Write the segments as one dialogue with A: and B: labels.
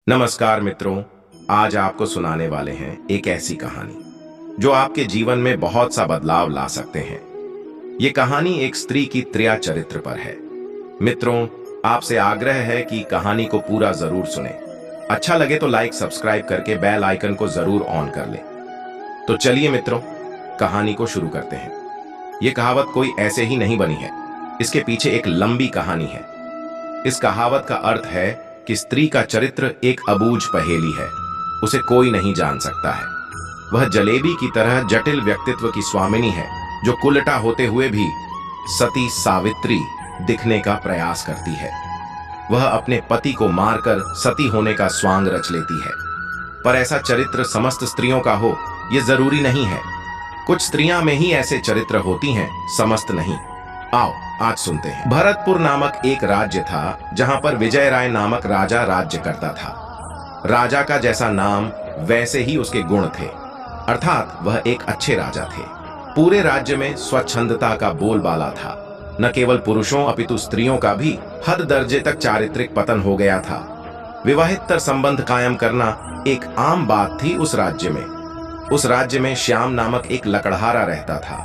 A: नमस्कार मित्रों। आज आपको सुनाने वाले हैं एक ऐसी कहानी जो आपके जीवन में बहुत सा बदलाव ला सकते हैं। ये कहानी एक स्त्री की त्रिया चरित्र पर है। मित्रों, आपसे आग्रह है कि कहानी को पूरा जरूर सुने। अच्छा लगे तो लाइक सब्सक्राइब करके बेल आइकन को जरूर ऑन कर ले। तो चलिए मित्रों, कहानी को शुरू करते हैं। ये कहावत कोई ऐसे ही नहीं बनी है, इसके पीछे एक लंबी कहानी है। इस कहावत का अर्थ है कि स्त्री का चरित्र एक अबूझ पहेली है, उसे कोई नहीं जान सकता है। वह जलेबी की तरह जटिल व्यक्तित्व की स्वामिनी है जो कुलटा होते हुए भी सती सावित्री दिखने का प्रयास करती है। वह अपने पति को मारकर सती होने का स्वांग रच लेती है। पर ऐसा चरित्र समस्त स्त्रियों का हो यह जरूरी नहीं है। कुछ स्त्रियां में ही ऐसे चरित्र होती हैं, समस्त नहीं। आओ आज सुनते हैं। भरतपुर नामक एक राज्य था जहां पर विजय राय नामक राजा राज्य करता था। राजा का जैसा नाम वैसे ही उसके गुण थे, अर्थात वह एक अच्छे राजा थे। पूरे राज्य में स्वच्छंदता का बोलबाला था। न केवल पुरुषों अपितु स्त्रियों का भी हद दर्जे तक चारित्रिक पतन हो गया था। विवाहितर संबंध कायम करना एक आम बात थी उस राज्य में। उस राज्य में श्याम नामक एक लकड़हारा रहता था।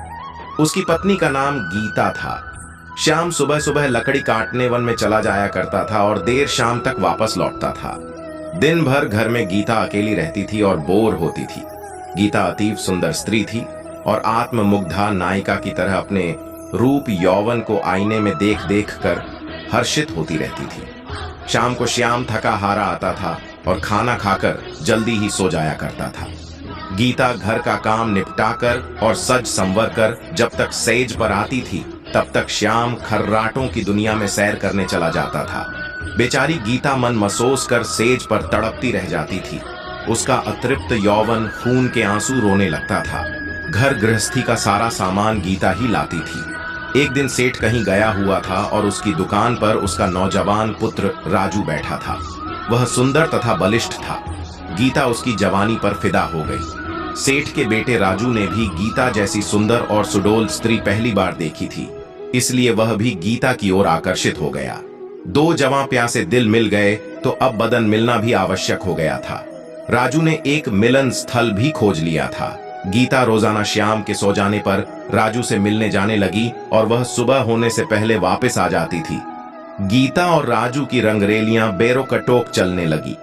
A: उसकी पत्नी का नाम गीता था। श्याम सुबह सुबह लकड़ी काटने वन में चला जाया करता था और देर शाम तक वापस लौटता था। दिन भर घर में गीता अकेली रहती थी और बोर होती थी। गीता अतीव सुंदर स्त्री थी और आत्ममुग्धा नायिका की तरह अपने रूप यौवन को आईने में देख देख कर हर्षित होती रहती थी। शाम को श्याम थका हारा आता था और खाना खाकर जल्दी ही सो जाया करता था। गीता घर का काम निपटाकर और सज संवर कर जब तक सेज पर आती थी, तब तक श्याम खर्राटों की दुनिया में सैर करने चला जाता था। बेचारी गीता मन मसोस कर सेज पर तड़पती रह जाती थी। उसका अतृप्त यौवन खून के आंसू रोने लगता था। घर गृहस्थी का सारा सामान गीता ही लाती थी। एक दिन सेठ कहीं गया हुआ था और उसकी दुकान पर उसका नौजवान पुत्र राजू बैठा था। वह सुंदर तथा बलिष्ठ था। गीता उसकी जवानी पर फिदा हो गई। सेठ के बेटे राजू ने भी गीता जैसी सुंदर और सुडोल स्त्री पहली बार देखी थी, इसलिए वह भी गीता की ओर आकर्षित हो गया। दो जवां प्यासे दिल मिल गए तो अब बदन मिलना भी आवश्यक हो गया था। राजू ने एक मिलन स्थल भी खोज लिया था। गीता रोजाना श्याम के सो जाने पर राजू से मिलने जाने लगी और वह सुबह होने से पहले वापस आ जाती थी। गीता और राजू की रंगरेलियां बेरोकटोक चलने लगी।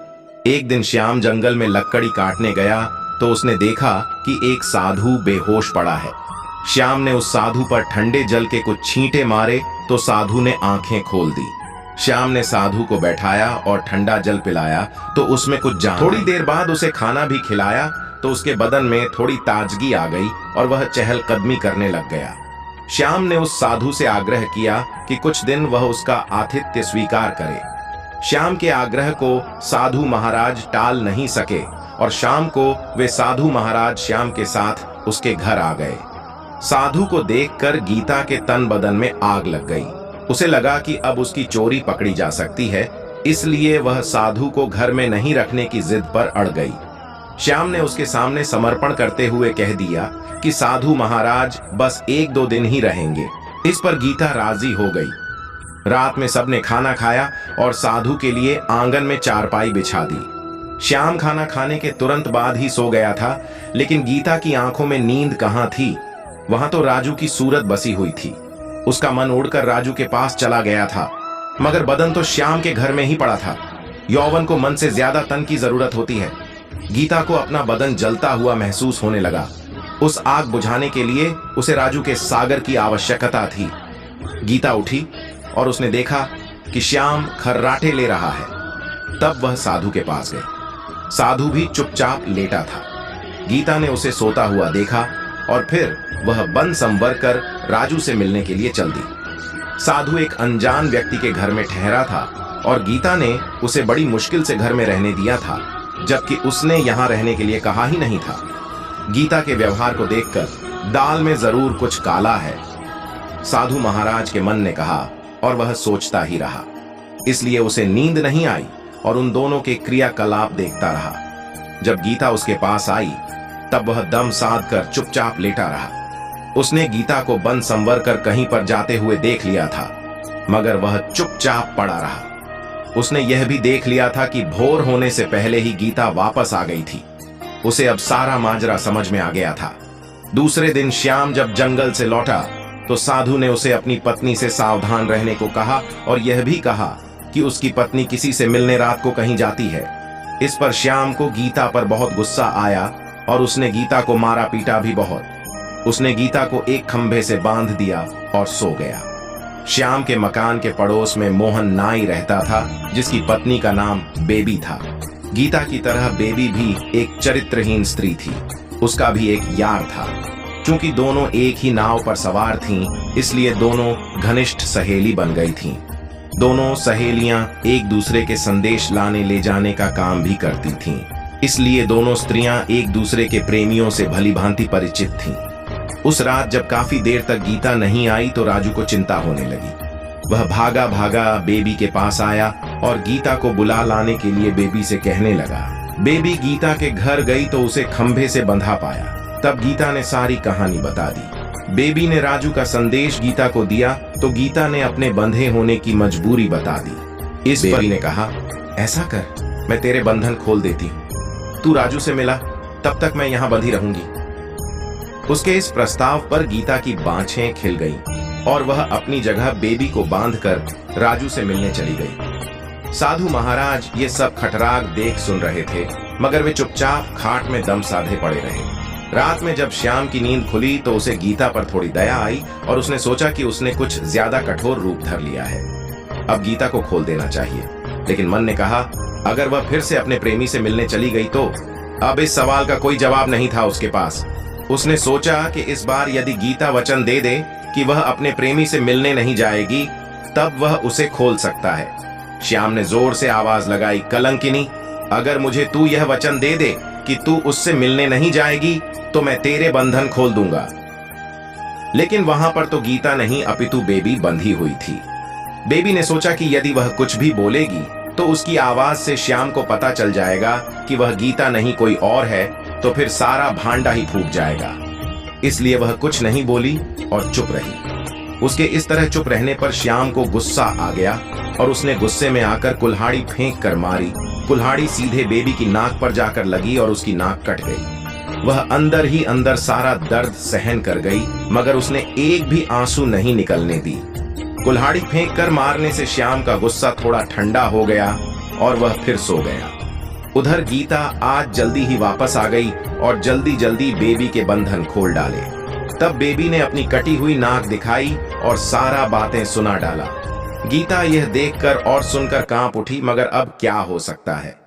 A: एक दिन श्याम जंगल में लकड़ी काटने गया तो उसने देखा कि एक साधु बेहोश पड़ा है। श्याम ने उस साधु पर ठंडे जल के कुछ छींटे मारे तो साधु ने आंखें खोल दी। श्याम ने साधु को बैठाया और ठंडा जल पिलाया तो उसमें कुछ जान। थोड़ी देर बाद उसे खाना भी खिलाया तो उसके बदन में थोड़ी ताजगी आ गई और वह चहलकदमी करने लग गया। श्याम ने उस साधु से आग्रह किया कि कुछ दिन वह उसका आतिथ्य स्वीकार करे। श्याम के आग्रह को साधु महाराज टाल नहीं सके और शाम को वे साधु महाराज श्याम के साथ उसके घर आ गए। साधु को देखकर गीता के तन बदन में आग लग गई। उसे लगा कि अब उसकी चोरी पकड़ी जा सकती है, इसलिए वह साधु को घर में नहीं रखने की जिद पर अड़ गई। श्याम ने उसके सामने समर्पण करते हुए कह दिया कि साधु महाराज बस 1-2 दिन ही रहेंगे। इस पर गीता राजी हो गई। रात में सबने खाना खाया और साधु के लिए आंगन में चारपाई बिछा दी। श्याम खाना खाने के तुरंत बाद ही सो गया था, लेकिन गीता की आंखों में नींद कहां थी। वहां तो राजू की सूरत बसी हुई थी। उसका मन उड़कर राजू के पास चला गया था, मगर बदन तो श्याम के घर में ही पड़ा था। यौवन को मन से ज्यादा तन की जरूरत होती है। गीता को अपना बदन जलता हुआ महसूस होने लगा। उस आग बुझाने के लिए उसे राजू के सागर की आवश्यकता थी। गीता उठी और उसने देखा कि श्याम खर्राटे ले रहा है। तब वह साधु के पास गई। साधु भी चुपचाप लेटा था। गीता ने उसे सोता हुआ देखा और फिर वह बन संवर कर राजू से मिलने के लिए चल दी। साधु एक अनजान व्यक्ति के घर में ठहरा था और गीता ने उसे बड़ी मुश्किल से घर में रहने दिया था, जबकि उसने यहां रहने के लिए कहा ही नहीं था। गीता के व्यवहार को देखकर दाल में जरूर कुछ काला है, साधु महाराज के मन ने कहा और वह सोचता ही रहा। इसलिए उसे नींद नहीं आई और उन दोनों के क्रियाकलाप देखता रहा। जब गीता उसके पास आई तब वह दम साध कर चुपचाप लेटा रहा। उसने गीता को बन संवर कर कहीं पर जाते हुए देख लिया था, मगर वह चुपचाप पड़ा रहा। उसने यह भी देख लिया था कि भोर होने से पहले ही गीता वापस आ गई थी। उसे अब सारा माजरा समझ में आ गया था। दूसरे दिन श्याम जब जंगल से लौटा तो साधु ने उसे अपनी पत्नी से सावधान रहने को कहा और यह भी कहा कि उसकी पत्नी किसी से मिलने रात को कहीं जाती है। इस पर श्याम को गीता पर बहुत गुस्सा आया और उसने गीता को मारा पीटा भी बहुत। उसने गीता को एक खंभे से बांध दिया और सो गया। श्याम के मकान के पड़ोस में मोहन नाई रहता था, जिसकी पत्नी का नाम बेबी था। गीता की तरह बेबी भी एक चरित्रहीन स्त्री थी। उसका भी एक यार था। चूंकि दोनों एक ही नाव पर सवार थीं, इसलिए दोनों घनिष्ठ सहेली बन गई थीं। दोनों सहेलियां एक दूसरे के संदेश लाने ले जाने का काम भी करती थीं। इसलिए दोनों स्त्रियां एक दूसरे के प्रेमियों से भली भांति परिचित थीं। उस रात जब काफी देर तक गीता नहीं आई तो राजू को चिंता होने लगी। वह भागा भागा बेबी के पास आया और गीता को बुला लाने के लिए बेबी से कहने लगा। बेबी गीता के घर गई तो उसे खंभे से बंधा पाया। तब गीता ने सारी कहानी बता दी। बेबी ने राजू का संदेश गीता को दिया तो गीता ने अपने बंधे होने की मजबूरी बता दी। इस बेबी ने कहा, ऐसा कर, मैं तेरे बंधन खोल देती हूँ। तू राजू से मिला, तब तक मैं यहाँ बंधी रहूंगी। उसके इस प्रस्ताव पर गीता की बाँछें खिल गईं और वह अपनी जगह बेबी को बांधकर राजू से मिलने चली गई। साधु महाराज ये सब खटराग देख सुन रहे थे, मगर वे चुपचाप खाट में दम साधे पड़े रहे। रात में जब श्याम की नींद खुली तो उसे गीता पर थोड़ी दया आई और उसने सोचा कि उसने कुछ ज्यादा कठोर रूप धर लिया है। अब गीता को खोल देना चाहिए। लेकिन मन ने कहा, अगर वह फिर से अपने प्रेमी से मिलने चली गई तो? अब इस सवाल का कोई जवाब नहीं था उसके पास। उसने सोचा कि इस बार यदि गीता वचन दे दे कि वह अपने प्रेमी से मिलने नहीं जाएगी, तब वह उसे खोल सकता है। श्याम ने जोर से आवाज लगाई, कलंकिनी, अगर मुझे तू यह वचन दे दे कि तू उससे मिलने नहीं जाएगी तो मैं तेरे बंधन खोल दूंगा। लेकिन वहां पर तो गीता नहीं अपितु बेबी बंधी हुई थी। बेबी ने सोचा कि यदि वह कुछ भी बोलेगी तो उसकी आवाज से श्याम को पता चल जाएगा कि वह गीता नहीं कोई और है, तो फिर सारा भांडा ही फूट जाएगा। इसलिए वह कुछ नहीं बोली और चुप रही। उसके इस तरह चुप रहने पर श्याम को गुस्सा आ गया और उसने गुस्से में आकर कुल्हाड़ी फेंक कर मारी। कुल्हाड़ी सीधे बेबी की नाक पर जाकर लगी और उसकी नाक कट गई। वह अंदर ही अंदर सारा दर्द सहन कर गई, मगर उसने एक भी आंसू नहीं निकलने दी। कुल्हाड़ी फेंक कर मारने से श्याम का गुस्सा थोड़ा ठंडा हो गया और वह फिर सो गया। उधर गीता आज जल्दी ही वापस आ गई और जल्दी जल्दी बेबी के बंधन खोल डाले। तब बेबी ने अपनी कटी हुई नाक दिखाई और सारा बातें सुना डाला। गीता यह देखकर और सुनकर कांप उठी, मगर अब क्या हो सकता है।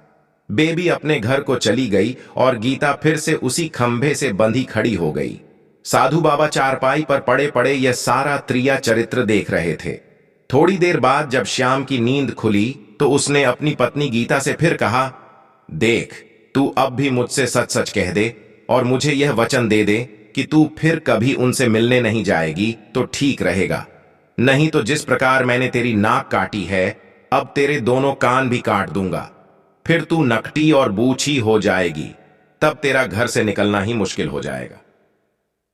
A: बेबी अपने घर को चली गई और गीता फिर से उसी खंभे से बंधी खड़ी हो गई। साधु बाबा चारपाई पर पड़े पड़े यह सारा त्रिया चरित्र देख रहे थे। थोड़ी देर बाद जब श्याम की नींद खुली तो उसने अपनी पत्नी गीता से फिर कहा, देख, तू अब भी मुझसे सच सच कह दे और मुझे यह वचन दे दे कि तू फिर कभी उनसे मिलने नहीं जाएगी तो ठीक रहेगा। नहीं तो जिस प्रकार मैंने तेरी नाक काटी है, अब तेरे दोनों कान भी काट दूंगा। फिर तू नकटी और बूछी हो जाएगी। तब तेरा घर से निकलना ही मुश्किल हो जाएगा।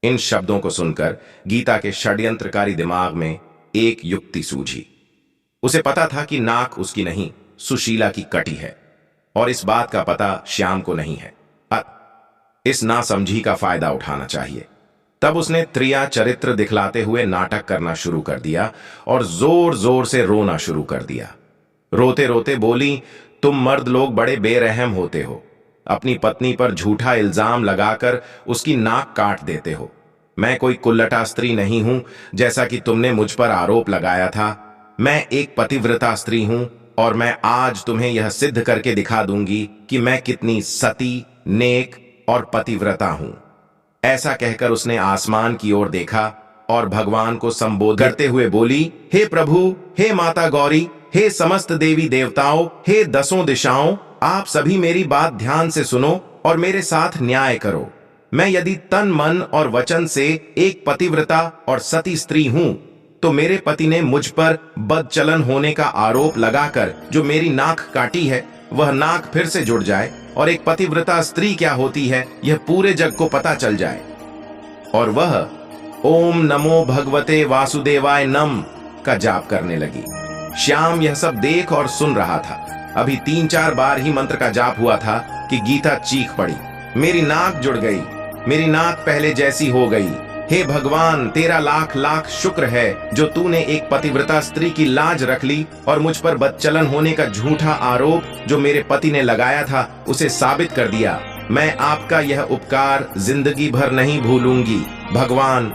A: इन शब्दों को सुनकर गीता के षड्यंत्रकारी दिमाग में एक युक्ति सूझी। उसे पता था कि नाक उसकी नहीं, सुशीला की कटी है और इस बात का पता श्याम को नहीं है। इस नासमझी का फायदा उठाना चाहिए। तब उसने त्रिया चरित्र दिखलाते हुए नाटक करना शुरू कर दिया और जोर जोर से रोना शुरू कर दिया। रोते रोते बोली, तुम मर्द लोग बड़े बेरहम होते हो। अपनी पत्नी पर झूठा इल्जाम लगाकर उसकी नाक काट देते हो। मैं कोई कुल्लटा स्त्री नहीं हूं जैसा कि तुमने मुझ पर आरोप लगाया था। मैं एक पतिव्रता स्त्री हूं और मैं आज तुम्हें यह सिद्ध करके दिखा दूंगी कि मैं कितनी सती, नेक और पतिव्रता हूं। ऐसा कहकर उसने आसमान की ओर देखा और भगवान को संबोधित करते हुए बोली, हे प्रभु, हे माता गौरी, हे समस्त देवी देवताओं, हे दसों दिशाओं, आप सभी मेरी बात ध्यान से सुनो और मेरे साथ न्याय करो। मैं यदि तन मन और वचन से एक पतिव्रता और सती स्त्री हूं, तो मेरे पति ने मुझ पर बदचलन होने का आरोप लगाकर जो मेरी नाक काटी है, वह नाक फिर से जुड़ जाए और एक पतिव्रता स्त्री क्या होती है यह पूरे जग को पता चल जाए। और वह ओम नमो भगवते वासुदेवाय नम का जाप करने लगी। श्याम यह सब देख और सुन रहा था। अभी 3-4 बार ही मंत्र का जाप हुआ था कि गीता चीख पड़ी, मेरी नाक जुड़ गई, मेरी नाक पहले जैसी हो गई। हे भगवान, तेरा लाख लाख शुक्र है जो तूने एक पतिव्रता स्त्री की लाज रख ली और मुझ पर बदचलन होने का झूठा आरोप जो मेरे पति ने लगाया था उसे साबित कर दिया। मैं आपका यह उपकार जिंदगी भर नहीं भूलूंगी भगवान।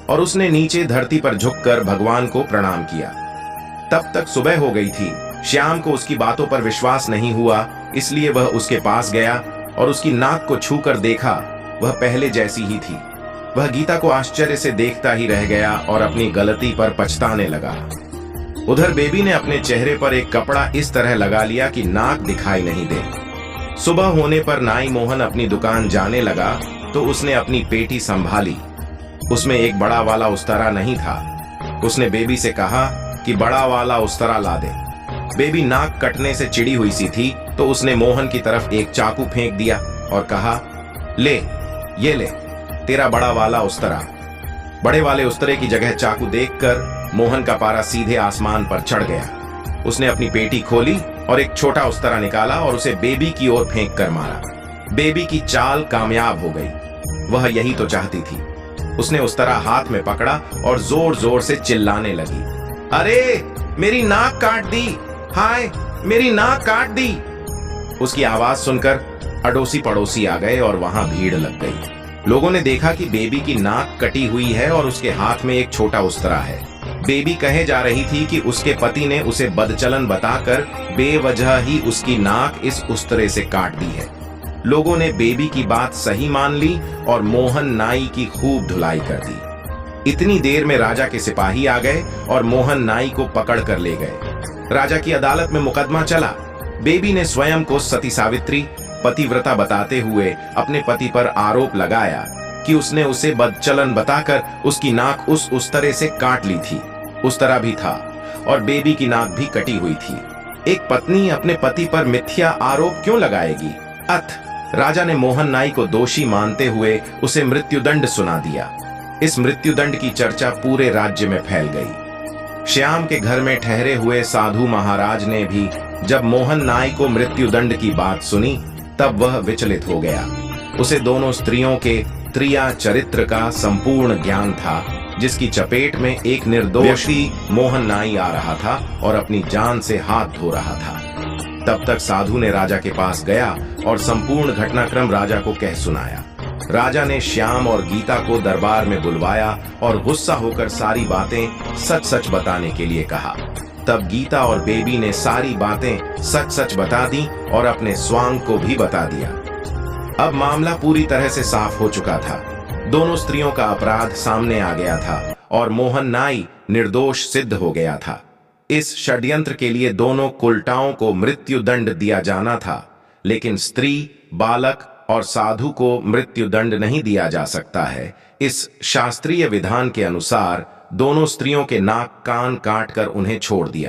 A: और उसने नीचे धरती पर झुककर भगवान को प्रणाम किया। तब तक सुबह हो गई थी। श्याम को उसकी बातों पर विश्वास नहीं हुआ, इसलिए वह उसके पास गया और उसकी नाक को छूकर देखा, वह पहले जैसी ही थी। वह गीता को आश्चर्य से देखता ही रह गया और अपनी गलती पर पछताने लगा। उधर बेबी ने अपने चेहरे पर एक कपड़ा इस तरह लगा लिया कि नाक दिखाई नहीं दे। सुबह होने पर नाई मोहन अपनी दुकान जाने लगा तो उसने अपनी पेटी संभाली। उसमें एक बड़ा वाला उस्तरा नहीं था। उसने बेबी से कहा कि बड़ा वाला उस्तरा ला दे। बेबी नाक कटने से चिड़ी हुई सी थी तो उसने मोहन की तरफ एक चाकू फेंक दिया और कहा, ले, ये ले तेरा बड़ा वाला उस्तरा। बड़े वाले उस्तरे की जगह चाकू देखकर मोहन का पारा सीधे आसमान पर चढ़ गया। उसने अपनी पेटी खोली और एक छोटा उस्तरा निकाला और उसे बेबी की ओर फेंक कर मारा। बेबी की चाल कामयाब हो गई। वह यही तो चाहती थी। उसने उस्तरा हाथ में पकड़ा और जोर जोर से चिल्लाने लगी, अरे मेरी नाक काट दी, हाय मेरी नाक काट दी। उसकी आवाज सुनकर अड़ोसी पड़ोसी आ गए और वहां भीड़ लग गई। लोगों ने देखा कि बेबी की नाक कटी हुई है और उसके हाथ में एक छोटा उस्तरा है। बेबी कहे जा रही थी कि उसके पति ने उसे बदचलन बताकर बेवजह ही उसकी नाक इस उस्तरे से काट दी है। लोगों ने बेबी की बात सही मान ली और मोहन नाई की खूब धुलाई कर दी। इतनी देर में राजा के सिपाही आ गए और मोहन नाई को पकड़ कर ले गए। राजा की अदालत में मुकदमा चला। बेबी ने स्वयं को सती सावित्री पतिव्रता बताते हुए अपने पति पर आरोप लगाया कि उसने उसे बदचलन बताकर उसकी नाक उस उस्तरे से काट ली थी। उस्तरा भी था और बेबी की नाक भी कटी हुई थी। एक पत्नी अपने पति पर मिथ्या आरोप क्यों लगाएगी? राजा ने मोहन नाई को दोषी मानते हुए उसे मृत्युदंड सुना दिया। इस मृत्युदंड की चर्चा पूरे राज्य में फैल गई। श्याम के घर में ठहरे हुए साधु महाराज ने भी जब मोहन नाई को मृत्युदंड की बात सुनी तब वह विचलित हो गया। उसे दोनों स्त्रियों के त्रिया चरित्र का संपूर्ण ज्ञान था, जिसकी चपेट में एक निर्दोष व्यक्ति मोहन नाई आ रहा था और अपनी जान से हाथ धो रहा था। तब तक साधु ने राजा के पास गया और संपूर्ण घटनाक्रम राजा को कह सुनाया। राजा ने श्याम और गीता को दरबार में बुलवाया और गुस्सा होकर सारी बातें सच सच बताने के लिए कहा। तब गीता और बेबी ने सारी बातें सच सच बता दी और अपने स्वांग को भी बता दिया। अब मामला पूरी तरह से साफ हो चुका था। दोनों स्त्रियों का अपराध सामने आ गया था और मोहन नाई निर्दोष सिद्ध हो गया था। इस षड्यंत्र के लिए दोनों कुलटाओं को मृत्युदंड दिया जाना था, लेकिन स्त्री, बालक और साधु को मृत्युदंड नहीं दिया जा सकता है। इस शास्त्रीय विधान के अनुसार दोनों स्त्रियों के नाक कान काट कर उन्हें छोड़ दिया।